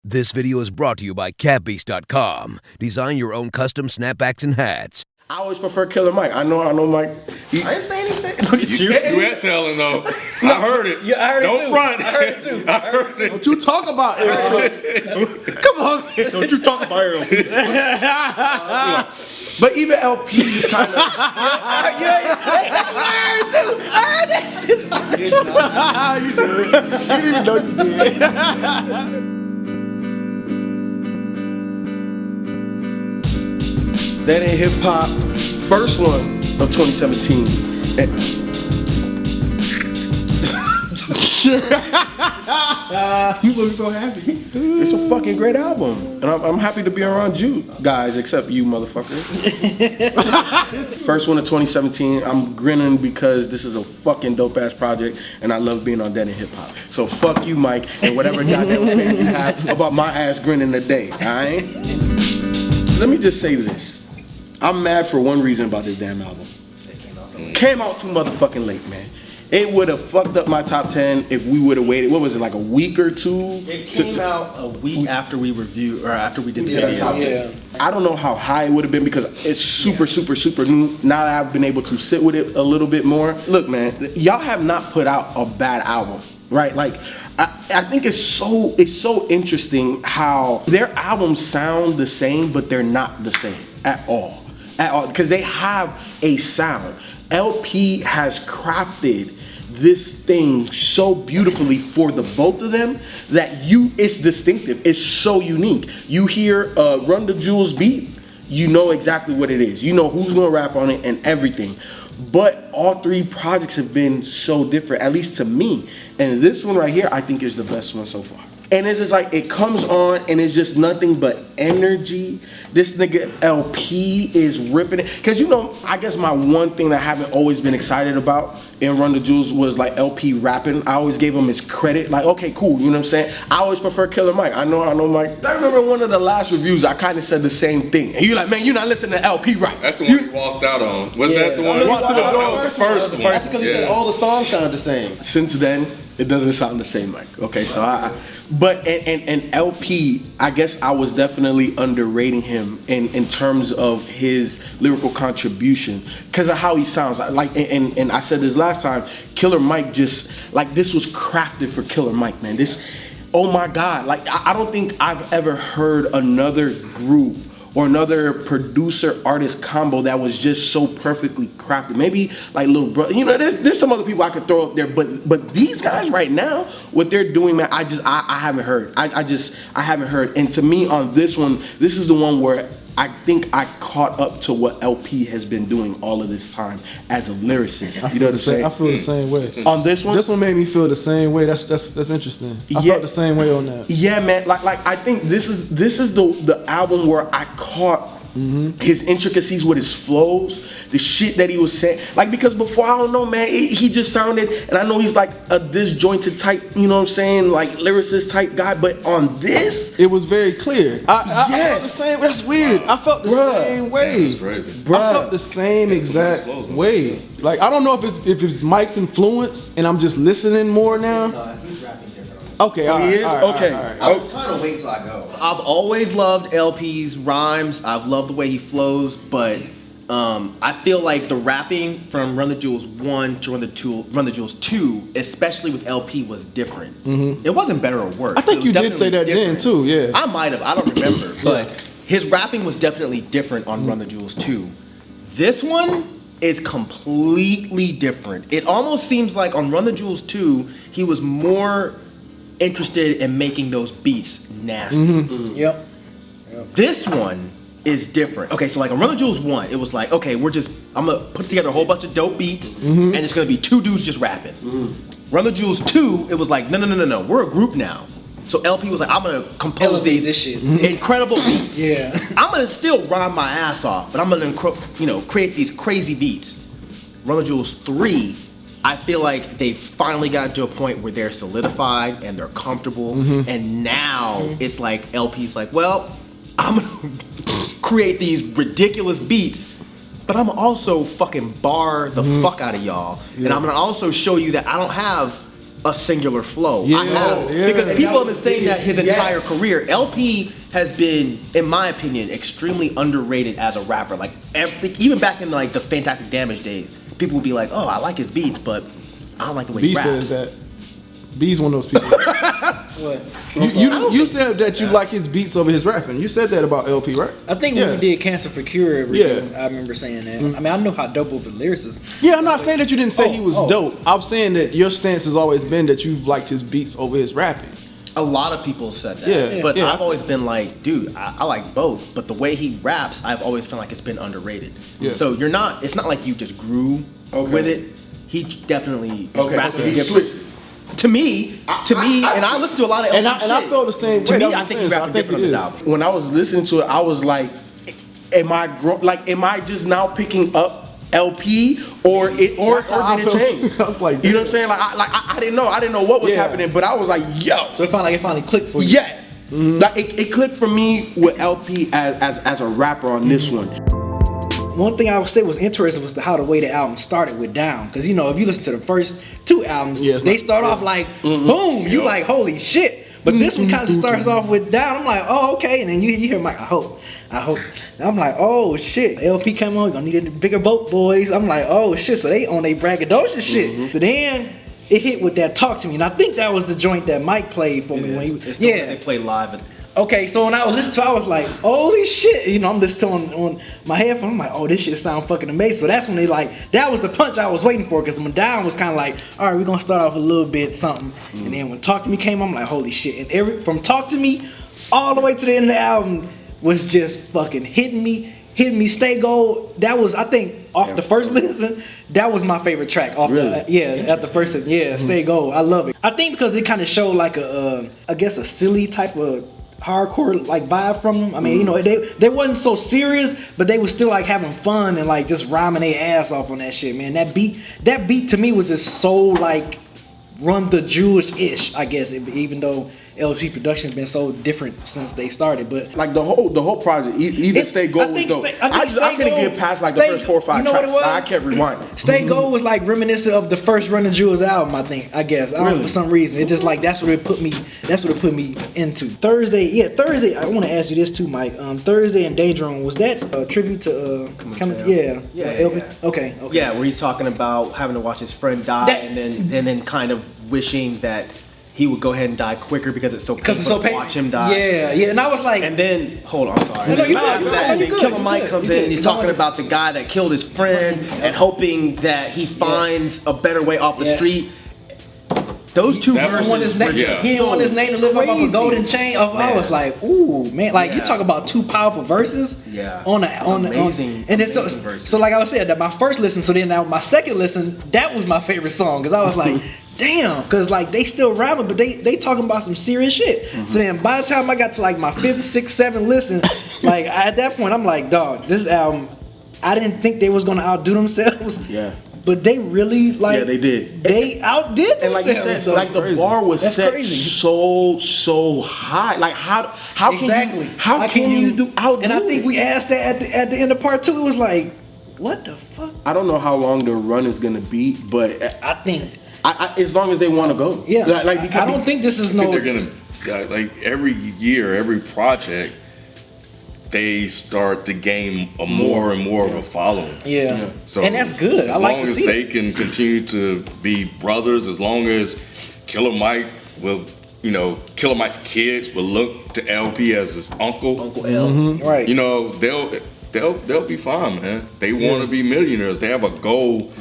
This video is brought to you by CatBeast.com. Design your own custom snapbacks and hats. I always prefer Killer Mike. I know Mike. I didn't say anything. Look at you. You exhaling though. I heard it. Yeah, I heard it Don't too. front. I heard it too. I heard it. Don't you talk about it. Come on. Don't you talk about it. But even LP is kind of. I heard it too. I heard it. You did. You didn't even know you did. That ain't hip hop. First one of 2017. You look so happy. It's a fucking great album, and I'm happy to be around you guys, except you, motherfucker. First one of 2017. I'm grinning because this is a fucking dope ass project, and I love being on That Ain't Hip Hop. So fuck you, Mike, and whatever goddamn opinion you have about my ass grinning today. All right. Let me just say this. I'm mad for one reason about this damn album. Came out too motherfucking late, man. It would have fucked up my top 10 if we would have waited. What was it, like a week or two? It came out a week after we reviewed, or after we did the video. Yeah. I don't know how high it would have been because it's super new. Now that I've been able to sit with it a little bit more. Look, man, y'all have not put out a bad album, right? Like, I think it's so interesting how their albums sound the same, but they're not the same at all. Because they have a sound. LP has crafted this thing so beautifully for the both of them that it's distinctive. It's so unique. You hear Run the Jewels beat, you know exactly what it is. You know who's gonna rap on it and everything. But all three projects have been so different, at least to me. And this one right here, I think is the best one so far. And it's just like, it comes on and it's just nothing but energy. This nigga LP is ripping it. Cause you know, I guess my one thing that I haven't always been excited about in Run the Jewels was like LP rapping. I always gave him his credit. Like, okay, cool, you know what I'm saying? I always prefer Killer Mike. I know Mike. I remember one of the last reviews, I kind of said the same thing. And you're like, man, you're not listening to LP right. That's the one you walked out on. Was that the one? Walked out That was the first one. That's because he said all the songs sound the same. Since then, it doesn't sound the same, Mike. Okay, so but LP, I guess I was definitely underrating him in terms of his lyrical contribution because of how he sounds. Like, and I said this last time, Killer Mike just, like, this was crafted for Killer Mike, man. This, oh my God, like, I don't think I've ever heard another group or another producer-artist combo that was just so perfectly crafted. Maybe like Little Brother, you know, there's some other people I could throw up there, but these guys right now, what they're doing, man, I haven't heard. I haven't heard. And to me on this one, this is the one where I think I caught up to what LP has been doing all of this time as a lyricist. You know what I'm saying? I feel the same way. On this one? This one made me feel the same way. That's interesting. I felt the same way on that. Yeah, man. Like I think this is the album where I caught his intricacies with his flows, the shit that he was saying. Like, because before, I don't know, man, he just sounded, and I know he's like a disjointed type, you know what I'm saying, like lyricist type guy, but on this, it was very clear. I felt the same. That's weird. I felt the same way. That's crazy. I felt the same exact way. Like, I don't know if it's Mike's influence and I'm just listening more now. He's rapping different. Okay, he is? Okay. I was kind of waiting till I go. I've always loved LP's rhymes. I've loved the way he flows, but I feel like the rapping from Run the Jewels 1 to Run the Jewels 2, especially with LP, was different. It wasn't better or worse. I think you did say that then too, yeah. I might have, I don't remember, but his rapping was definitely different on Run the Jewels 2. This one is completely different. It almost seems like on Run the Jewels 2, he was more interested in making those beats nasty. Yep. This one is different. Okay, so like on Run the Jewels 1, it was like, okay, I'm gonna put together a whole bunch of dope beats, and it's gonna be two dudes just rapping. Run the Jewels 2, it was like, no, we're a group now. So LP was like, I'm gonna compose these incredible beats. Yeah. I'm gonna still rhyme my ass off, but I'm gonna, create these crazy beats. Run the Jewels 3, I feel like they finally got to a point where they're solidified and they're comfortable, and now it's like LP's like, well, I'm gonna create these ridiculous beats, but I'm also fucking bar the fuck out of y'all, and I'm gonna also show you that I don't have a singular flow. Yeah, I have. yeah. Because people have been saying that Yes. his entire career. LP has been, in my opinion, extremely underrated as a rapper. Like even back in like the Fantastic Damage days, people would be like, "Oh, I like his beats, but I don't like the way he B raps." says that. B's one of those people. What? You said that you like his beats over his rapping. You said that about LP, right? I think when Yeah. we did Cancer for Cure, review, Yeah. I remember saying that. I mean, I know how dope of the lyricist. Yeah, I'm not saying that you didn't say he was oh. dope. I'm saying that your stance has always been that you've liked his beats over his rapping. A lot of people said that. Yeah, But yeah. I've always been like, dude, I like both. But the way he raps, I've always felt like it's been underrated. Yeah. So it's not like you just grew with it. He definitely is rapping He different. switched. To me, and I listen to a lot of LP And I shit. feel the same To way. me, That's I what think I'm he saying, so rapping I think different on it this is. album. When I was listening to it, I was like, am I just now picking up LP or That's how I did it felt. change? I was like, You know what I'm saying? I didn't know what was Yeah. happening, but I was like, yo, So it finally clicked for you. yes. Like it clicked for me with LP as a rapper on this one. One thing I would say was interesting was how the way the album started with Down. Because, you know, if you listen to the first two albums, Yeah, it's they not- start off like, boom, you like, holy shit. But this one kind of starts off with Down. I'm like, oh, okay. And then you hear Mike, I hope. And I'm like, oh, shit. LP came on, gonna need a bigger boat, boys. I'm like, oh, shit. So they on they braggadocious shit. So then it hit with that Talk to Me. And I think that was the joint that Mike played for me. When he It's the one they play live. At, Okay, so when I was listening to it, I was like, holy shit. You know, I'm listening to it on my headphone. I'm like, oh, this shit sound fucking amazing. So that's when that was the punch I was waiting for. Because when Down was kind of like, all right, we're going to start off a little bit something. And then when Talk to Me came, I'm like, holy shit. And from Talk to Me all the way to the end of the album was just fucking hitting me. Stay Gold. That was, I think, off the first listen, that was my favorite track. At the first listen. Yeah, Stay Gold. I love it. I think because it kind of showed like I guess a silly type of hardcore like vibe from them. I mean, you know, they wasn't so serious, but they was still like having fun and like just rhyming their ass off on that shit, man. That beat to me was just so like Run the Jewish-ish, I guess, even though LG Production's been so different since they started. But Like the whole project, even Stay Gold was dope. I couldn't get past like the first 4 or 5 you know what tracks. it was? I kept rewinding. Stay Gold was like reminiscent of the first Run the Jewels album, I guess. I don't know, for some reason. It just like that's what it put me into. Thursday. I want to ask you this too, Mike. Thursday and Daydream, was that a tribute to LP? Okay. Yeah, where he's talking about having to watch his friend die and then kind of wishing that he would go ahead and die quicker because it's so painful to watch him die. Yeah, and I was like, And then, hold on, sorry. No, you After good, that, and you then good, Killer you Mike good, comes you in good. and he's No, talking about the guy that killed his friend and hoping that he finds a better way off the Yeah. street. Those two That verses was- his name, Yeah. he didn't want his name to live off of a golden chain. I was like, ooh, man, like you Yeah. talk about two powerful verses. Yeah. Amazing. And then amazing verses. so like I was saying, that my first listen. So then now my second listen, that was my favorite song because I was like, damn, because like they still rapping, but they talking about some serious shit. So then by the time I got to like my 5th, 6th, 7th listen, like at that point I'm like, dog, this album, I didn't think they was gonna outdo themselves. Yeah. But they really like. Yeah, they did. They outdid And like you themselves. said, like the bar was That's set crazy. so high. Like how Exactly. can you outdo And I think it? we asked that at the end of part 2. It was like, what the fuck? I don't know how long the run is gonna be, but I think. I as long as they want to go. Yeah. Like I don't think this is I think no. they're gonna like every year, every project, they start to gain a more and more of a following. Yeah. So And that's good. As I like long to as see they that. can continue to be brothers, as long as Killer Mike will, Killer Mike's kids will look to LP as his uncle. Uncle L. Right. They'll be fine, man. They want to be millionaires. They have a goal.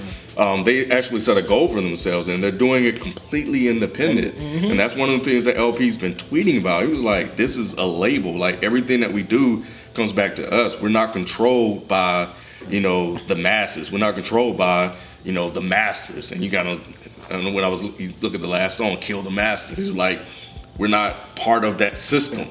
They actually set a goal for themselves, and they're doing it completely independent. And that's one of the things that LP's been tweeting about. He was like, "This is a label. Like everything that we do comes back to us. We're not controlled by, the masses. We're not controlled by, the masters." And you gotta, I don't know, when you look at the last song, "Kill the Masters." He's like, we're not part of that system.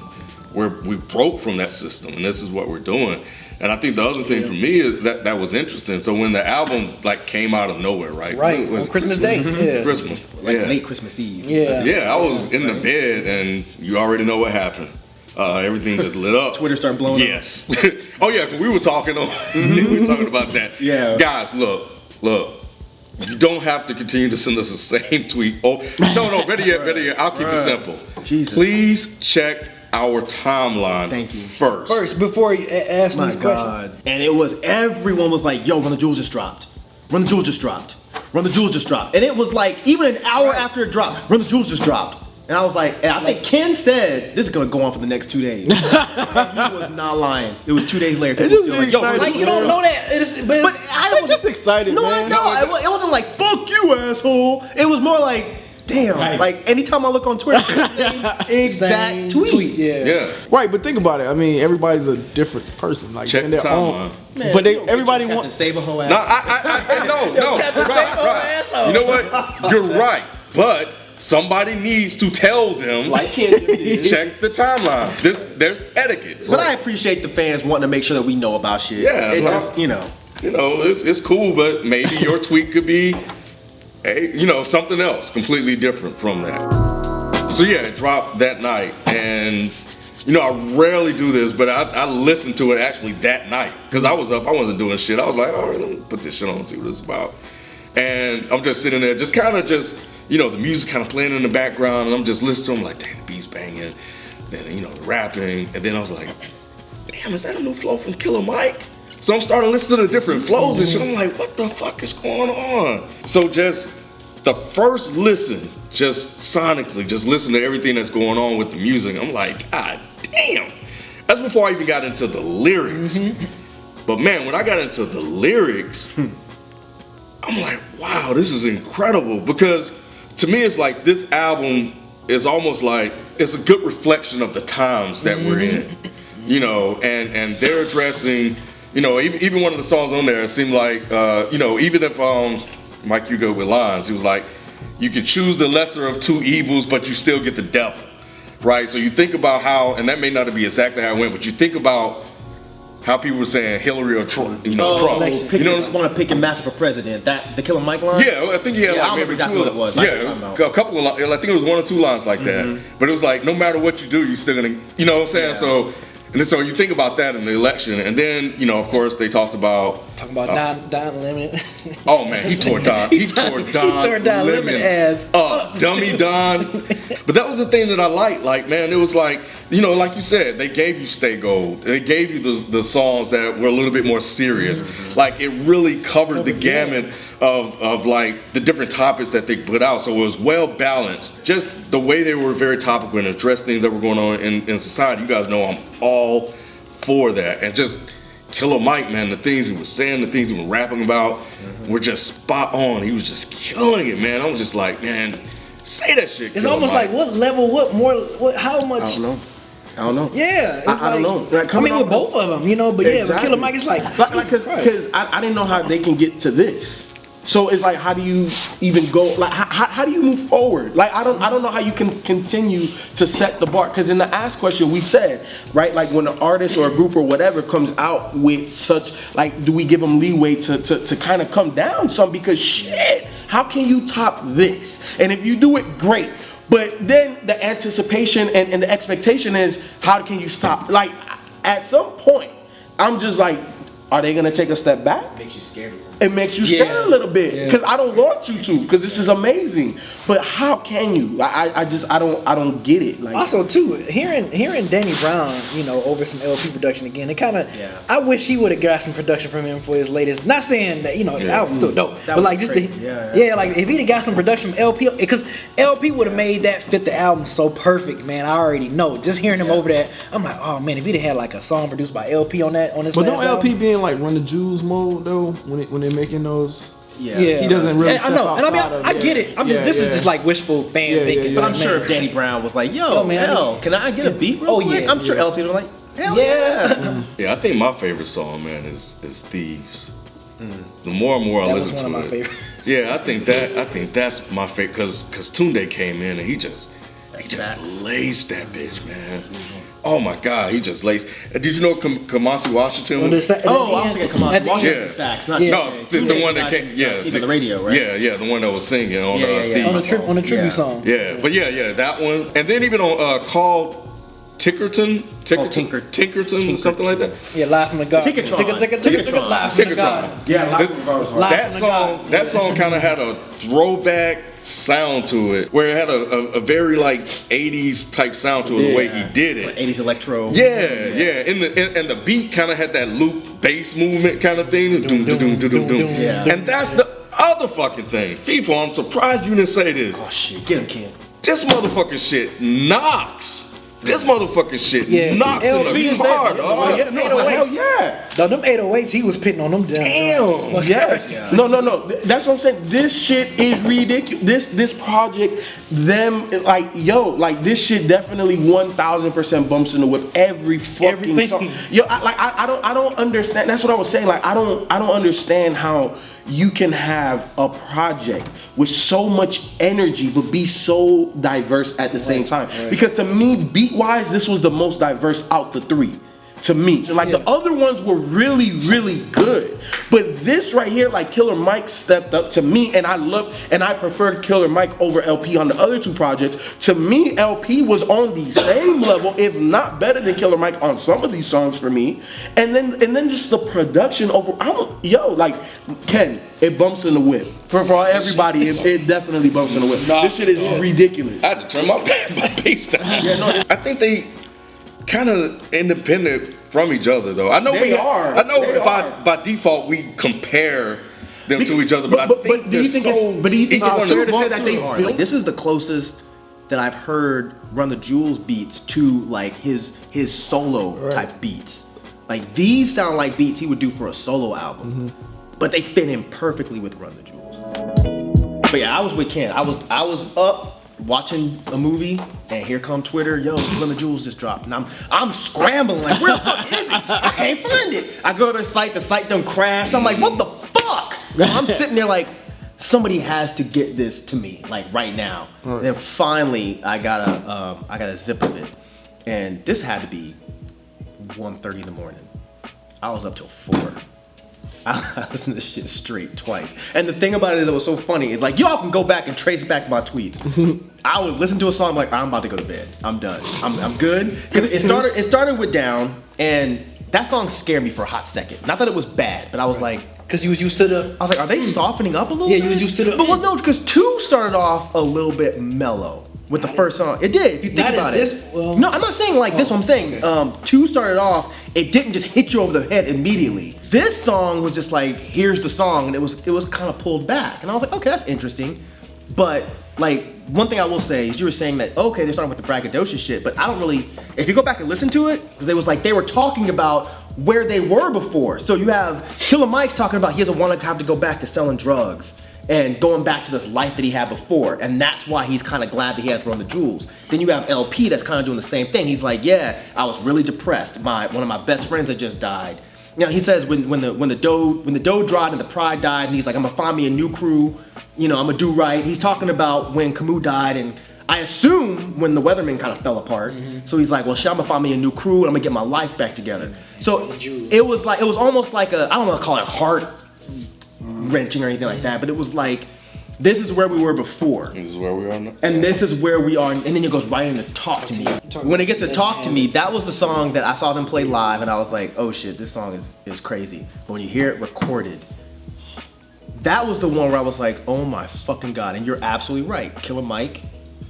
We broke from that system, and this is what we're doing. And I think the other thing for me is that was interesting. So when the album like came out of nowhere, right? Right, Was on it Christmas Day, yeah. Christmas. Like Yeah. late Christmas Eve. Yeah. Yeah, I was in the bed, and you already know what happened. Everything just lit up. Twitter started blowing up. Yes. Oh yeah, 'cause we were talking on. We were talking about that. Yeah. Guys, look. You don't have to continue to send us the same tweet. Oh, no, better yet, I'll keep it simple. Jesus. Please check our timeline Thank you. first. Before you ask My these God. questions. And it was, everyone was like, yo, Run the Jewels just dropped. Run the Jewels just dropped. Run the Jewels just dropped. And it was like, even an hour after it dropped, Run the Jewels just dropped. And I was like, and I think Ken said, this is gonna go on for the next 2 days. And he was not lying. It was 2 days later. People just still like, yo, excited. Run the Like, you Jewels don't know that. But I was just excited, no, man. No, it wasn't like, fuck you, asshole. It was more like, damn. Right. Like, anytime I look on Twitter, it's the same exact Same tweet. Yeah. Right, but think about it. I mean, everybody's a different person. Like, Check in the their own. timeline. Man, But everybody everybody wants to save a whole ass. No, right. You know what? You're right. But somebody needs to tell them, Like Ken just did. check the timeline. There's etiquette. But I appreciate the fans wanting to make sure that we know about shit. Yeah, it well, just, you know. You know, it's cool, but maybe your tweet could be, something else completely different from that. So yeah, it dropped that night, and I rarely do this, but I listened to it actually that night because I was up, I wasn't doing shit. I was like, all right, let me put this shit on and see what it's about. And I'm just sitting there, just the music kind of playing in the background, and I'm just listening to them like, damn, the beat's banging, then the rapping, and then I was like, damn, is that a new flow from Killer Mike? So I'm starting to listen to the different flows and shit. I'm like, what the fuck is going on? So just the first listen, just sonically, just listen to everything that's going on with the music. I'm like, God damn. That's before I even got into the lyrics. But man, when I got into the lyrics, I'm like, wow, this is incredible. Because to me, it's like this album is almost like, it's a good reflection of the times that we're in. And they're addressing, even one of the songs on there, it seemed like, even if Mike Hugo with lines, he was like, you can choose the lesser of two evils, but you still get the devil, right? So you think about how, and that may not be exactly how it went, but you think about how people were saying Hillary or Trump, Trump. Want to pick your master for president. The Killer Mike line? Yeah, I think he had Yeah, I like remember maybe exactly two. what it was. Like, A couple of, I think it was one or two lines like that. But it was like, no matter what you do, you're still gonna, you know what I'm saying? Yeah. So you think about that in the election, and then of course they talked about Don Lemon. Oh man, he tore Don Lemon ass. Dummy Don. But that was the thing that I liked. Like, man, it was like, like you said, they gave you Stay Gold. They gave you the songs that were a little bit more serious. Like, it really covered the gamut of like the different topics that they put out. So it was well balanced. Just the way they were very topical and addressed things that were going on in society. You guys know I'm all for that. And just Killer Mike, man, the things he was saying, the things he was rapping about were just spot on. He was just killing it, man. I was just like, man, say that shit. It's Killer almost Mike. like what level, how much? I don't know. Yeah, it's I don't know. Like, I mean, coming with off- both of them, but yeah, with Exactly. Killer Mike, it's like, Because I didn't know how they can get to this. So it's like, how do you even go? Like, how do you move forward? Like, I don't know how you can continue to set the bar. Because in the ask question, we said, right, like when an artist or a group or whatever comes out with such, like, do we give them leeway to kind of come down some? Because shit, how can you top this? And if you do it, great. But then the anticipation and the expectation is, how can you stop? Like, at some point, I'm just like, are they gonna take a step back? Makes you scared of them. It makes you scared a little bit because I don't want you to, because this is amazing. But how can you? I don't get it. Like, also too, hearing Danny Brown, over some LP production again, it kind of, I wish he would have got some production from him for his latest. Not saying that the album's still dope, but like just crazy. like if he'd have got some production from LP, because LP would have made that fit the album so perfect, man. I already know. Just hearing him over that, I'm like, oh man, if he'd have had like a song produced by LP on this But last don't LP album, be in like Run the Jewels mode though when they're making those? yeah, He doesn't really. I know, and I mean, step I outside of- get it. This is just like wishful fan thinking. But I'm like, sure man, if Danny Brown was like, yo, man, L, can I get a beat real quick? yeah, I'm sure LP was like, hell yeah. Yeah, I think my favorite song, man, is Thieves. The more and more I That was listen one to of my it, favorites. yeah, I think that's my favorite because Tunde came in and he just laced that bitch, man. Oh my God, he just laced. Did you know Kamasi Washington? On the sa- Oh, at the I'm thinking, end- come on, at the end- Yeah. sax, not No, Tunde. the one that came, Steve on the radio, right? Yeah, the one that was singing on Yeah. Thieves. on the tribute Yeah. song. Yeah, but yeah, that one, and then even on Call Tickerton, or something like that. Yeah, Live from the God. Ticketron. Live from the God. Yeah, That song kind of had a throwback sound to it, where it had a very like 80s type sound to it, the way he did it. Like 80s electro. Yeah. And the beat kind of had that loop bass movement kind of thing. Doom, doom, doom, doom, doom, doom. Yeah. And that's the other fucking thing. FIFA, I'm surprised you didn't say this. Oh shit, get him, Ken. This motherfucking shit knocks. This motherfucking shit knocks in the car, dog. Hell yeah. No, them 808s, he was pitting on them. Damn. Yes. No. That's what I'm saying. This shit is ridiculous. This project, this shit definitely 1000% bumps in the whip every fucking song. Yo, I don't understand. That's what I was saying. Like I don't understand how you can have a project with so much energy but be so diverse at the same time. Because to me, beat-wise, this was the most diverse out the three. To me, the other ones were really, really good, but this right here, like Killer Mike stepped up to me, and I preferred Killer Mike over LP on the other two projects. To me, LP was on the same level, if not better than Killer Mike on some of these songs for me. And then just the production over. Ken, it bumps in the whip for everybody. It definitely bumps in the whip. This shit is ridiculous. I had to turn my bass down. I think they kind of independent from each other, though. I know by default we compare them to each other, but I think do you think it's fair to say that they built? Like, this is the closest that I've heard Run the Jewels beats to like his solo type beats. Like these sound like beats he would do for a solo album, but they fit in perfectly with Run the Jewels. But yeah, I was with Ken. I was up watching a movie, and here come Twitter. Yo, Run the Jewels just dropped, and I'm scrambling like, where the fuck is it? I can't find it. I go to their site, the site done crashed. I'm like, what the fuck? I'm sitting there like, somebody has to get this to me like right now. And then finally, I got a zip of it, and this had to be 1:30 in the morning. I was up till 4. I listened to this shit straight twice. And the thing about it is, it was so funny. It's like, y'all can go back and trace back my tweets. I would listen to a song like, I'm about to go to bed. I'm done. I'm good. Because it started with Down, and that song scared me for a hot second. Not that it was bad, but I was like, because you was used to the. I was like, are they softening up a little bit? Yeah, you was used to the. But well, no, because 2 started off a little bit mellow. With the first song, it did. If you think about it, no, I'm not saying like this. What I'm saying, 2 started off. It didn't just hit you over the head immediately. This song was just like, here's the song, and it was kind of pulled back, and I was like, okay, that's interesting. But like one thing I will say is, you were saying that okay, they're starting with the braggadocious shit, but I don't really. If you go back and listen to it, because they were talking about where they were before. So you have Killer Mike's talking about he doesn't want to have to go back to selling drugs and going back to this life that he had before, and that's why he's kind of glad that he had to Run the Jewels. Then you have LP that's kind of doing the same thing. He's like, yeah, I was really depressed. One of my best friends had just died. You know, he says when the dough dried and the pride died, and he's like, I'm gonna find me a new crew. You know, I'm gonna do right. He's talking about when Camus died, and I assume when the Weathermen kind of fell apart. So he's like, well, shit, I'm gonna find me a new crew, and I'm gonna get my life back together. So it was almost like I don't want to call it heart wrenching or anything like that, but it was like, this is where we were before. This is where we are now. And this is where we are, and then it goes right into Talk to Me. When it gets to Talk to Me, that was the song that I saw them play live, and I was like, oh shit, this song is crazy. But when you hear it recorded, that was the one where I was like, oh my fucking God. And you're absolutely right. Killer Mike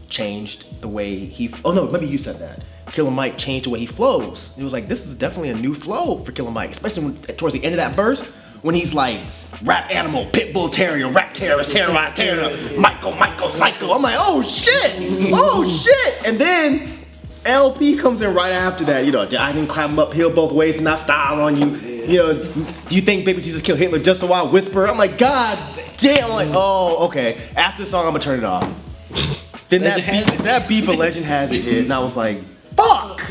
changed the way oh no, maybe you said that. Killer Mike changed the way he flows. It was like, this is definitely a new flow for Killer Mike, especially towards the end of that verse, when he's like, rap animal, pit bull terrier, rap terrorist, terrorize, terror, Michael, psycho. I'm like, oh shit. And then LP comes in right after that. You know, I didn't climb uphill both ways and not style on you. You know, do you think Baby Jesus killed Hitler just so I whisper? I'm like, God damn. I'm like, oh, okay. After the song, I'm gonna turn it off. Then that beef of Legend Has It hit, and I was like, fuck.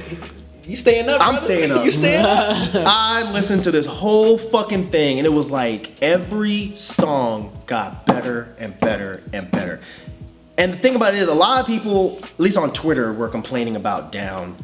You staying up, brother? I'm staying up. You staying up? I listened to this whole fucking thing, and it was like every song got better and better and better. And the thing about it is, a lot of people, at least on Twitter, were complaining about Down.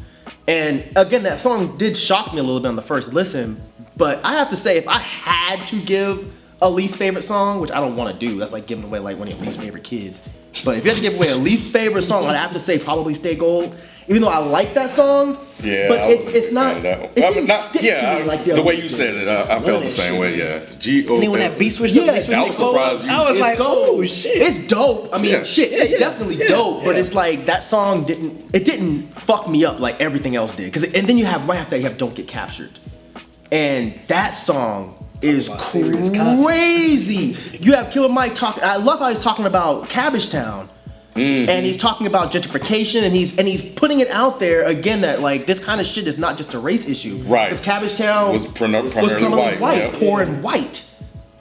And again, that song did shock me a little bit on the first listen, but I have to say, if I had to give a least favorite song, which I don't want to do, that's like giving away like one of your least favorite kids. But if you had to give away a least favorite song, I'd have to say probably Stay Gold. even though I like that song. Yeah, but I it's wasn't a fan not. of that one. It I mean, didn't not- stick yeah, to me like the way other you shit. said it, I felt the same way. Yeah, G-O-L. And then when that beat switched up, Yeah, they switched that to was go up, surprised you. I was It's like, dope. oh shit. It's dope. I mean, Yeah. shit, it's definitely dope. But yeah. it's like that song didn't fuck me up like everything else did. And then you have right after that you have "Don't Get Captured," and that song is serious content. crazy. You have Killer Mike talking. I love how he's talking about Cabbage Town. And he's talking about gentrification, and he's putting it out there again that like this kind of shit is not just a race issue. Right. Because Cabbage Town Was primarily white, yeah. poor and white.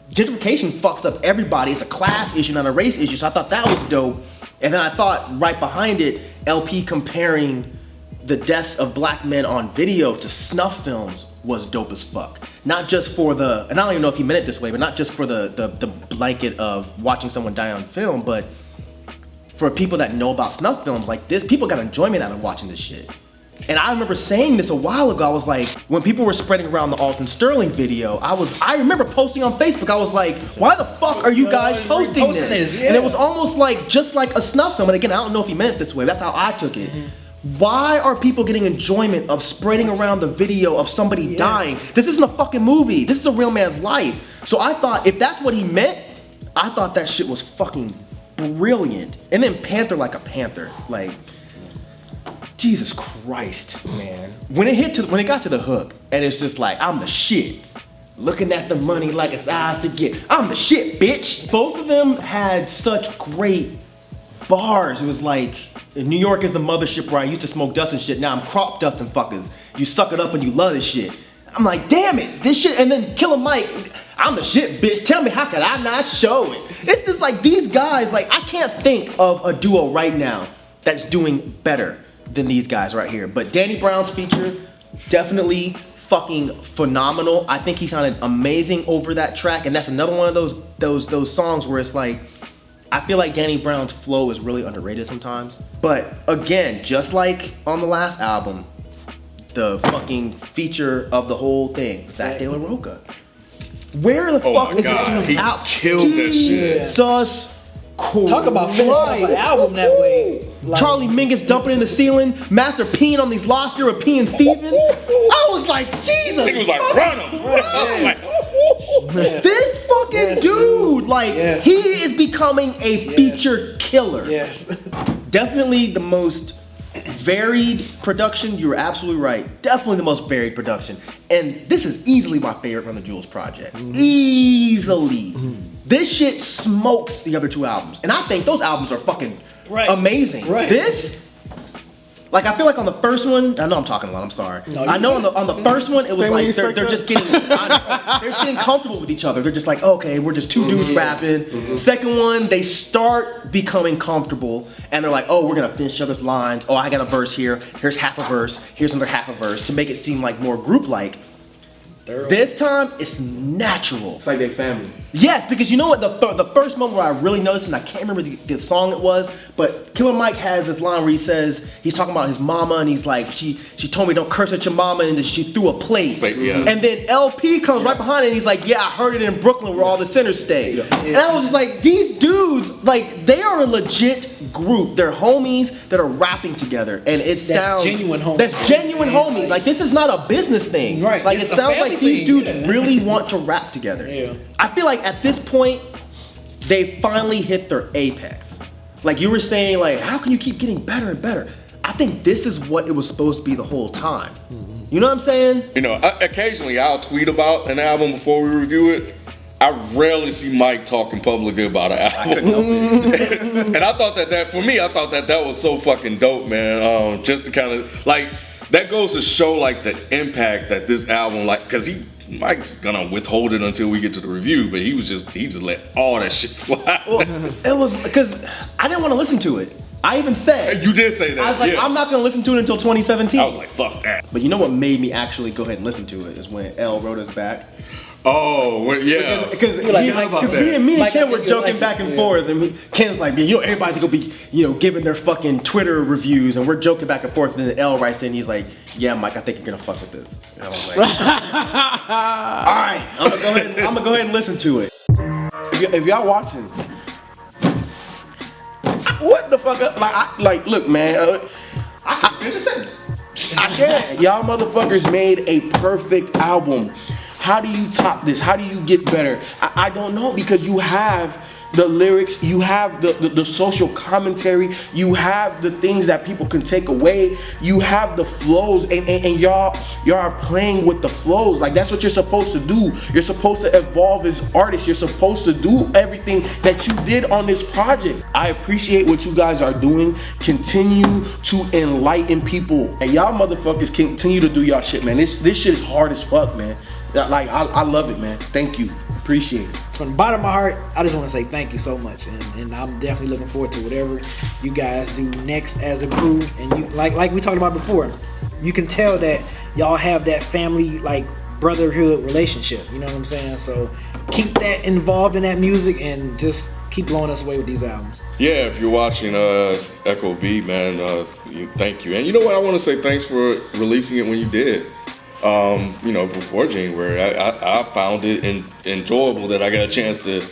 Gentrification fucks up everybody. It's a class issue, not a race issue. So I thought that was dope. And then I thought right behind it, LP comparing the deaths of black men on video to snuff films was dope as fuck. Not just for the, and I don't even know if he meant it this way, but not just for the blanket of watching someone die on film, but for people that know about snuff films like this, people got enjoyment out of watching this shit. And I remember saying this a while ago. I was like, when people were spreading around the Alton Sterling video, I remember posting on Facebook. I was like, why the fuck are you guys posting this? Yeah. And it was almost like just like a snuff film. And again, I don't know if he meant it this way. That's how I took it. Why are people getting enjoyment of spreading around the video of somebody dying? This isn't a fucking movie. This is a real man's life. So I thought if that's what he meant, I thought that shit was fucking brilliant. And then Panther like a panther, like Jesus Christ, man. When it got to the hook, and it's just like I'm the shit, looking at the money like it's ours to get. I'm the shit, bitch. Both of them had such great bars. It was like New York is the mothership where I used to smoke dust and shit. Now I'm crop dusting fuckers. You suck it up and you love this shit. I'm like, damn it, this shit. And then Killer Mike, I'm the shit, bitch. Tell me, how could I not show it? It's just like these guys, like I can't think of a duo right now that's doing better than these guys right here. But Danny Brown's feature, definitely fucking phenomenal. I think he sounded amazing over that track. And that's another one of those songs where it's like, I feel like Danny Brown's flow is really underrated sometimes. But again, just like on the last album, the fucking feature of the whole thing, Zach De La Rocha. Where the fuck is God, this dude he out? killed that shit. Jesus Christ. Talk about finishing off an album that way. Like, Charlie Mingus dumping in the ceiling, Master peeing on these lost European thieving. I was like, Jesus. He was like, run him. yes. This fucking dude, like, Yes. he is becoming a feature killer. Yes. Definitely the most varied production. You were absolutely right. Definitely the most varied production. And this is easily my favorite from the Jules project. Easily. This shit smokes the other two albums. And I think those albums are fucking amazing. Right. This, like, I feel like on the first one, I know I'm talking a lot, I'm sorry. No, I know on the first one, it was Same way like you they're just getting they're just getting comfortable with each other. They're just like, okay, we're just two dudes rapping. Second one, they start becoming comfortable and they're like, oh, we're gonna finish each other's lines. Oh, I got a verse here. Here's half a verse. Here's another half a verse to make it seem like more group-like. This time, it's natural. It's like they family. Yes, because you know what? The first moment where I really noticed, and I can't remember the song it was, but Killer Mike has this line where he says, he's talking about his mama, and he's like, she told me don't curse at your mama, and then she threw a plate. Yeah. And then LP comes right behind it, and he's like, yeah, I heard it in Brooklyn where all the sinners stay. And I was just like, these dudes, like, they are a legit group. They're homies that are rapping together, and it sounds genuine homies. That's genuine homies. Like, this is not a business thing. Right. Like, It's it a sounds family like these thing, dudes yeah. really want to rap together. Yeah. I feel like at this point, they finally hit their apex. Like you were saying, like, how can you keep getting better and better? I think this is what it was supposed to be the whole time. You know what I'm saying? You know, occasionally I'll tweet about an album before we review it. I rarely see Mike talking publicly about an album. And I thought that for me, I thought that was so fucking dope, man. Just to kind of, like, that goes to show, like, the impact that this album, like, because Mike's gonna withhold it until we get to the review, but he just let all that shit fly. Well, it was because I didn't want to listen to it. I even said, You did say that. I was like, yeah. I'm not gonna listen to it until 2017. I was like, fuck that. But you know what made me actually go ahead and listen to it is when L wrote us back. Oh, well, yeah. Because like, me how about and that? me and Mike, I Ken were think you'll joking like back it, and yeah. forth, and Ken's like, man, you know, everybody's gonna be, you know, giving their fucking Twitter reviews, and we're joking back and forth, and then L writes in, he's like, yeah, Mike, I think you're gonna fuck with this. And I was like, all right, I'm gonna go ahead and listen to it. If y'all watching, What the fuck? Like, look, man. I can't finish a sentence. I can't. Y'all motherfuckers made a perfect album. How do you top this? How do you get better? I don't know, because you have the lyrics, you have the social commentary, you have the things that people can take away, you have the flows, and y'all are playing with the flows. Like, that's what you're supposed to do. You're supposed to evolve as artists. You're supposed to do everything that you did on this project. I appreciate what you guys are doing. Continue to enlighten people, and y'all motherfuckers continue to do y'all shit, man. This shit is hard as fuck, man. Like, I love it, man. Thank you. Appreciate it. From the bottom of my heart, I just want to say thank you so much, and I'm definitely looking forward to whatever you guys do next as a crew. And you, like we talked about before, you can tell that y'all have that family, like, brotherhood relationship. You know what I'm saying? So keep that involved in that music and just keep blowing us away with these albums. Yeah, if you're watching Echo B, man, thank you. And you know what? I want to say thanks for releasing it when you did. Before January, I found it enjoyable that I got a chance to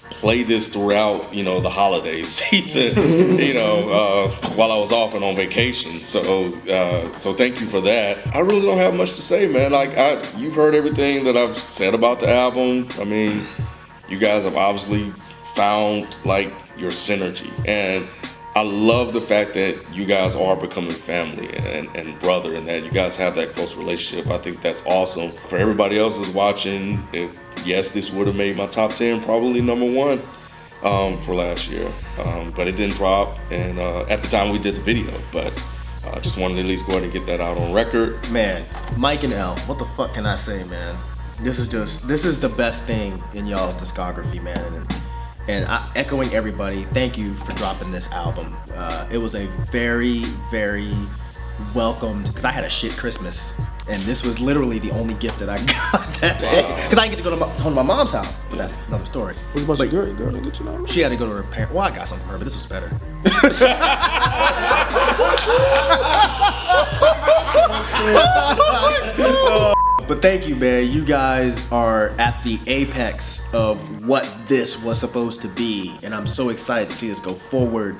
play this throughout, the holiday season, while I was off and on vacation. So thank you for that. I really don't have much to say, man. Like, you've heard everything that I've said about the album. I mean, you guys have obviously found, like, your synergy, and I love the fact that you guys are becoming family and brother, and that you guys have that close relationship. I think that's awesome. For everybody else who's watching, yes, this would have made my top 10, probably number 1 for last year. But it didn't drop, and at the time we did the video, but I just wanted to at least go ahead and get that out on record. Man, Mike and L, what the fuck can I say, man? This is the best thing in y'all's discography, man. And echoing everybody, thank you for dropping this album. It was a very, very welcomed, because I had a shit Christmas, and this was literally the only gift that I got that day. Because I didn't get to go to my mom's house, but that's another story. What about your girl? Didn't get you know? She had to go to her parents. Well, I got something for her, but this was better. But thank you, man. You guys are at the apex of what this was supposed to be, and I'm so excited to see this go forward.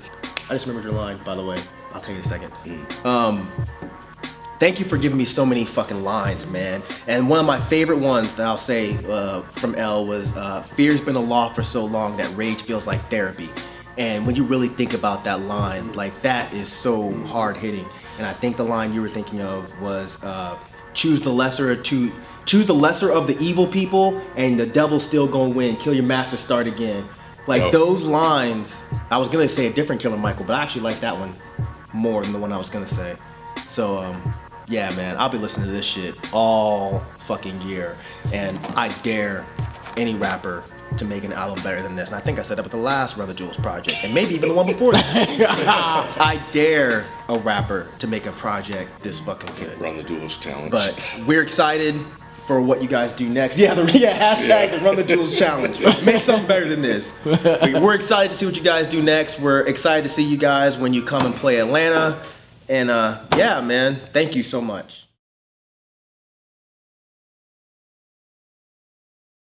I just remembered your line, by the way. I'll tell you in a second. Thank you for giving me so many fucking lines, man. And one of my favorite ones that I'll say from L was, fear's been a law for so long that rage feels like therapy. And when you really think about that line, like, that is so hard hitting. And I think the line you were thinking of was, choose the lesser of the evil people, and the devil's still gonna win. Kill your master, start again. Like, those lines, I was gonna say a different Killer Michael, but I actually like that one more than the one I was gonna say. So, yeah, man, I'll be listening to this shit all fucking year, and I dare any rapper to make an album better than this. And I think I said that with the last Run the Jewels project, and maybe even the one before that. I dare a rapper to make a project this fucking good. Run the Jewels challenge. But we're excited for what you guys do next. Hashtag the Run the Jewels challenge. Make something better than this. We're excited to see what you guys do next. We're excited to see you guys when you come and play Atlanta. And yeah, man, thank you so much.